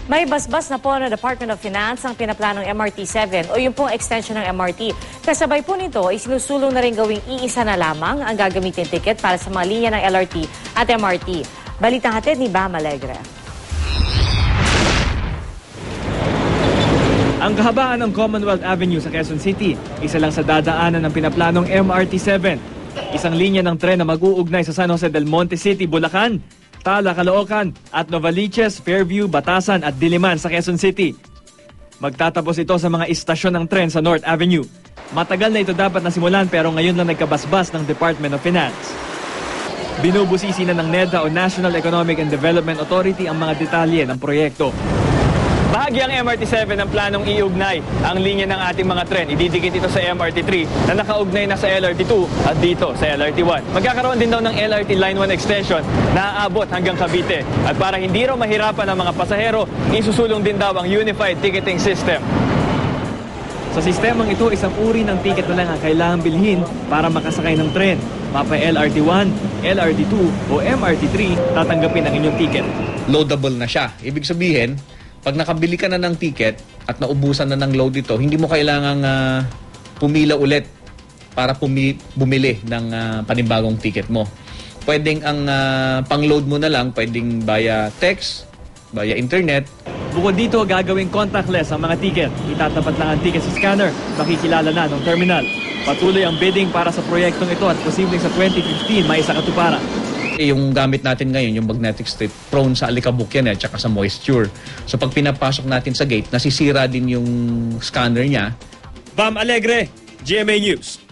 May basbas na po ng Department of Finance ang pinaplanong MRT-7 o yung pong extension ng MRT. Kasabay po nito, isinusulong na rin gawing iisa na lamang ang gagamitin ticket para sa mga linya ng LRT at MRT. Balitang hatid ni Bam Alegre. Ang kahabaan ng Commonwealth Avenue sa Quezon City, isa lang sa dadaanan ng pinaplanong MRT-7. Isang linya ng tren na mag-uugnay sa San Jose del Monte City, Bulacan, Tala, Caloocan at Novaliches, Fairview, Batasan at Diliman sa Quezon City. Magtatapos ito sa mga istasyon ng tren sa North Avenue. Matagal na ito dapat nasimulan pero ngayon lang nagkabasbas ng Department of Finance. Binubusisi na ng NEDA o National Economic and Development Authority ang mga detalye ng proyekto. Bahagi ang MRT-7 ng planong iugnay ang linya ng ating mga tren. Ididikit ito sa MRT-3 na nakaugnay na sa LRT-2 at dito sa LRT-1. Magkakaroon din daw ng LRT Line 1 extension na aabot hanggang Cavite. At para hindi raw mahirapan ang mga pasahero, isusulong din daw ang Unified Ticketing System. Sa sistemang ito, isang uri ng ticket na lang ang kailangang bilhin para makasakay ng tren. Mapa LRT-1, LRT-2 o MRT-3, tatanggapin ang inyong ticket. Loadable na siya. Ibig sabihin, pag nakabili ka na ng ticket at naubusan na ng load ito, hindi mo kailangang pumila ulit para bumili ng panibagong ticket mo. Pwedeng ang pang-load mo na lang, pwedeng via text, via internet. Bukod dito, gagawing contactless ang mga ticket. Itatapat lang ang ticket sa scanner, makikilala na ng terminal. Patuloy ang bidding para sa proyektong ito at posibleng sa 2015 may isa katuparan. Yung gamit natin ngayon, yung magnetic strip, prone sa alikabok yan at saka sa moisture. So pag pinapasok natin sa gate, nasisira din yung scanner niya. Bam Alegre, GMA News.